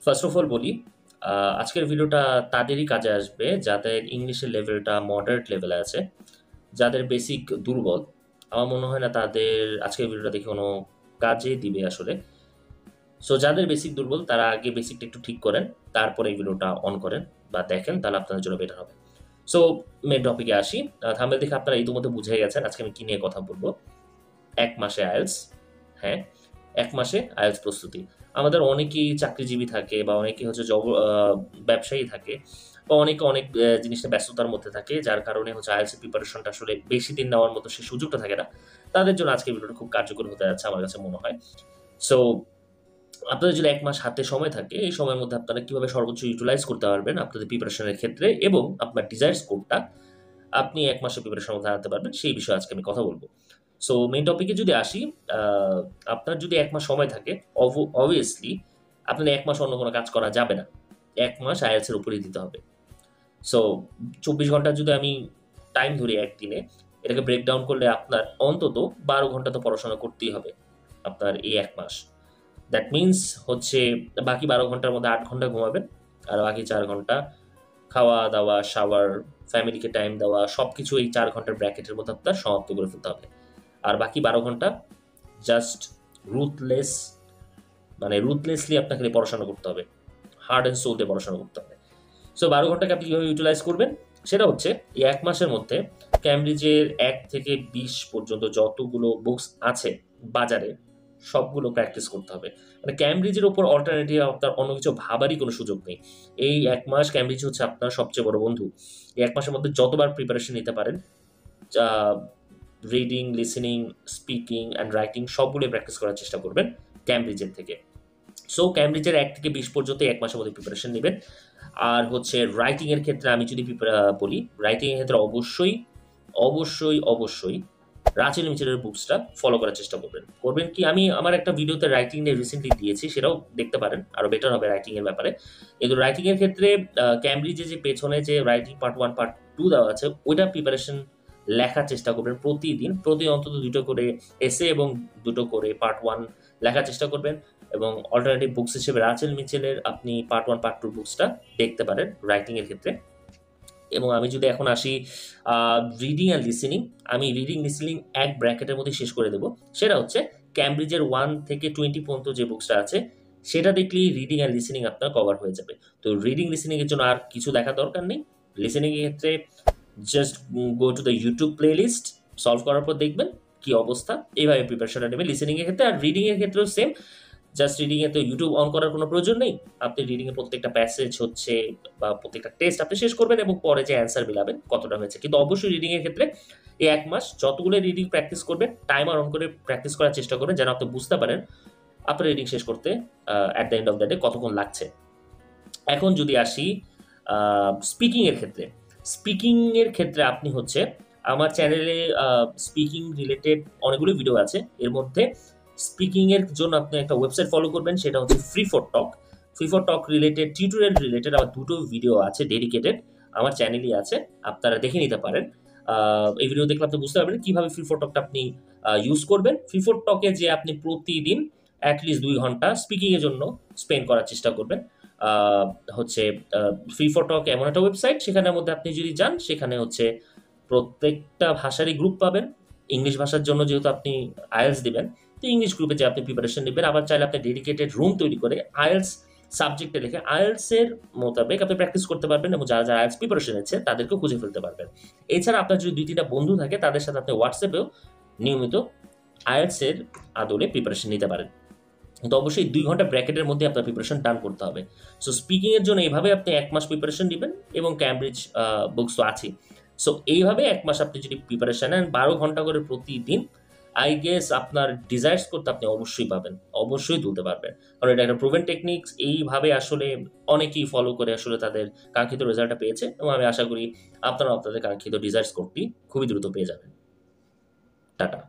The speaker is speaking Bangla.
ফার্স্ট অফ অল বলি, আজকের ভিডিওটা তাদেরই কাজে আসবে যাদের ইংলিশের লেভেলটা মডারেট লেভেলে আছে, যাদের বেসিক দুর্বল। আমার মনে হয় না তাদের আজকের ভিডিওটা দেখে কোনো কাজে দিবে আসলে। সো যাদের বেসিক দুর্বল তারা আগে বেসিকটা একটু ঠিক করেন, তারপরে এই ভিডিওটা অন করেন বা দেখেন, তাহলে আপনাদের জন্য বেটার হবে। সো মেন টপিকে আসি। থাম্বনেল দেখে আপনারা ইতিমধ্যে বুঝে গেছেন আজকে আমি কি নিয়ে কথা বলবো। ১ মাসে আইএলটিএস। হ্যাঁ, ১ মাসে আইএলটিএস প্রস্তুতি। আমাদের অনেকেই চাকরিজীবী থাকে বা অনেকেই হচ্ছে ব্যবসায়ী থাকে বা অনেকে অনেক জিনিসটা ব্যস্ততার মধ্যে থাকে, যার কারণে হচ্ছে আইএলটিএস এর প্রিপারেশনটা আসলে বেশি দিন নেওয়ার মতো সেই সুযোগটা থাকে না। তাদের জন্য আজকের ভিডিওটা খুব কার্যকর হতে যাচ্ছে আমার কাছে মনে হয়। সো আপনাদের যদি ১ মাস হাতে সময় থাকে, এই সময়ের মধ্যে আপনারা কিভাবে সর্বোচ্চ ইউটিলাইজ করতে পারবেন আপনাদের প্রিপারেশনের ক্ষেত্রে এবং আপনার ডিজায়ার স্কোরটা আপনি ১ মাসের প্রিপারেশনের মধ্যে আনতে পারবেন, সেই বিষয়ে আজকে আমি কথা বলব। সো মেইন টপিকে যদি আসি, আ আপনার যদি ১ মাস সময় থাকে, অবভিয়াসলি আপনার ১ মাস অন্য কোনো কাজ করা যাবে না। ১ মাস IELTS এর উপরেই দিতে হবে। সো ২৪ ঘন্টা যদি আমি টাইম ধরি একদিনে, এটাকে ব্রেকডাউন করলে আপনার অন্তত ১২ ঘন্টা তো পড়াশোনা করতেই হবে আপনার এই ১ মাস। দ্যাট মিনস হচ্ছে বাকি ১২ ঘন্টার মধ্যে ৮ ঘন্টা ঘুমাবেন। আর বাকি ৪ ঘন্টা খাওয়া-দাওয়া, শাওয়ার, ফ্যামিলিকে টাইম দেওয়া সবকিছু এই ৪ ঘন্টার ব্র্যাকেটের মধ্যে আপনার সমাপ্ত করে ফেলতে হবে। আর বাকি ১২ ঘন্টা জাস্ট রুথলেস রুথলেসলি আপনাকে পড়াশোনা করতে হবে। হার্ট অ্যান্ড সোল দিয়ে পড়াশোনা করতে হবে। সো ১২ ঘন্টাকে আপনি কিভাবে ইউটিলাইজ করবেন? সেটা হচ্ছে এই ১ মাসের মধ্যে ক্যামব্রিজের ১ থেকে ২০ পর্যন্ত যতগুলো বুকস আছে বাজারে, সবগুলো প্র্যাকটিস করতে হবে। মানে ক্যামব্রিজের উপর অল্টারনেটিভ আপনার অন্য কিছু ভাবারই কোনো সুযোগ নেই। এই ১ মাস ক্যামব্রিজ হচ্ছে আপনার সবচেয়ে বড় বন্ধু। এই ১ মাসের মধ্যে যতবার প্রিপারেশন নিতে পারেন, uh reading, listening, speaking and writing সবগুলোই প্র্যাকটিস করার চেষ্টা করবেন ক্যামব্রিজের থেকে। সো ক্যামব্রিজের ১ থেকে ২০ পর্যন্ত ১ মাসের মধ্যে প্রিপারেশন নিবেন। আর হচ্ছে রাইটিং এর ক্ষেত্রে আমি যদি বলি, রাইটিং এর ক্ষেত্রে অবশ্যই রাচেল মিচেলের বুকসটা ফলো করার চেষ্টা করবেন। করবেন কি, আমি আমার একটা ভিডিওতে রাইটিং নিয়ে রিসেন্টলি দিয়েছি, সেটাও দেখতে পারেন। আরো বেটার হবে রাইটিং এর ব্যাপারে। কিন্তু রাইটিং এর ক্ষেত্রে ক্যামব্রিজের যে পেছনে যে রাইটিং পার্ট 1, পার্ট 2 দেওয়া আছে, ওইটা প্রিপারেশন লেখার চেষ্টা করবেন প্রতিদিন। অন্তত ২ টো করে এসে এবং ২ টো করে পার্ট 1 লেখার চেষ্টা করবেন। এবং অল্টারনেটিভ বুকস হিসেবে রাচেল মিচেলের আপনি পার্ট 1, পার্ট 2 বুকসটা দেখতে পারেন রাইটিং এর ক্ষেত্রে। এবং আমি যদি এখন আসি রিডিং অ্যান্ড লিসেনিং, আমি রিডিং লিসেনিং এক ব্র্যাকেটের মধ্যে শেষ করে দেব। সেটা হচ্ছে ক্যামব্রিজের 1 থেকে 20 পর্যন্ত যে বুকসটা আছে, সেটা দেখলেই রিডিং অ্যান্ড লিসেনিং আপনার কভার হয়ে যাবে। তো রিডিং লিসেনিং এর জন্য আর কিছু দেখার দরকার নেই। লিসেনিং এর ক্ষেত্রে just go to the YouTube playlist, solve করার পর দেখবেন কি অবস্থা। এইভাবে প্রিপারেশনটা নেবেন লিসেনিং এর ক্ষেত্রে। আর রিডিং এর ক্ষেত্রেও সেম। জাস্ট রিডিং এ তো ইউটিউব অন করার কোনো প্রয়োজন নেই। আপনি রিডিং এর প্রত্যেকটা প্যাসেজ হচ্ছে বা প্রত্যেকটা টেস্ট আপনি শেষ করবেন এবং পরে যে অ্যান্সার মিলাবেন কতটা হয়েছে। কিন্তু অবশ্যই রিডিং এর ক্ষেত্রে এই ১ মাস যতগুলো রিডিং প্র্যাকটিস করবেন, টাইমার অন করে প্র্যাকটিস করার চেষ্টা করবেন, যেন আপনি বুঝতে পারেন আপনার রিডিং শেষ করতে at the end of the day কতক্ষণ লাগছে। এখন যদি আসি স্পিকিং এর ক্ষেত্রে। স্পিকিং এর ক্ষেত্রে আপনি হচ্ছে আমার চ্যানেলে স্পিকিং রিলেটেড অনেকগুলো ভিডিও আছে। এর মধ্যে স্পিকিং এর জন্য আপনি একটা ওয়েবসাইট ফলো করবেন, সেটা হচ্ছে free for talk. Free for talk related tutorial related আমার ২ টো ভিডিও আছে ডেডিকেটেড, আমার চ্যানেলেই আছে। আপনারা দেখে নিতে পারেন। এই ভিডিও দেখলে আপনি বুঝতে পারবেন কিভাবে ফ্রি ফর টকটা আপনি ইউজ করবেন। ফ্রি ফর টকে যে আপনি প্রতিদিন এট লিস্ট ২ ঘন্টা স্পিকিং এর জন্য স্পেন্ড করার চেষ্টা করবেন। আ হচ্ছে ফ্রি ফর টক এমন একটা ওয়েবসাইট, সেখানের মধ্যে আপনি যদি যান, সেখানে হচ্ছে প্রত্যেকটা ভাষারই গ্রুপ পাবেন। ইংলিশ ভাষার জন্য যেহেতু আপনি IELTS দিবেন, তো ইংলিশ গ্রুপে যেয়ে আপনি প্রিপারেশন নিবেন। আবার চাইলে আপনি ডেডিকেটেড রুম তৈরি করে IELTS সাবজেক্টে লিখে IELTS এর মোতাবেক আপনি প্র্যাকটিস করতে পারবেন এবং যারা IELTS প্রিপারেশন নিচ্ছে তাদেরকেও খুঁজে ফেলতে পারবেন। এছাড়া আপনার যদি ২-৩ টা বন্ধু থাকে, তাদের সাথে আপনি WhatsApp এও নিয়মিত IELTS এর আদলে প্রিপারেশন নিতে পারেন। কিন্তু অবশ্যই ২ ঘন্টা ব্র্যাকেটের মধ্যে আপনার প্রিপারেশন ডান করতে হবে। সো স্পিকিং এর জন্য এভাবে আপনি ১ মাস প্রিপারেশন নিবেন এবং ক্যামব্রিজ বুকস তো আছেই। সো এইভাবে ১ মাস আপনি যদি প্রিপারেশন নেন ১২ ঘন্টা করে প্রতিদিন, আই গেস আপনার ডিজায়ার করতে আপনি অবশ্যই পাবেন। অবশ্যই তুলতে পারবেন। কারণ এটা একটা প্রুভেন টেকনিকস। এইভাবে আসলে অনেকেই ফলো করে আসলে তাদের কাঙ্ক্ষিত রেজাল্টটা পেয়েছে এবং আমি আশা করি আপনারাও আপনাদের কাঙ্ক্ষিত ডিজায়ার স্কোরটি খুবই দ্রুত পেয়ে যাবেন। টাটা।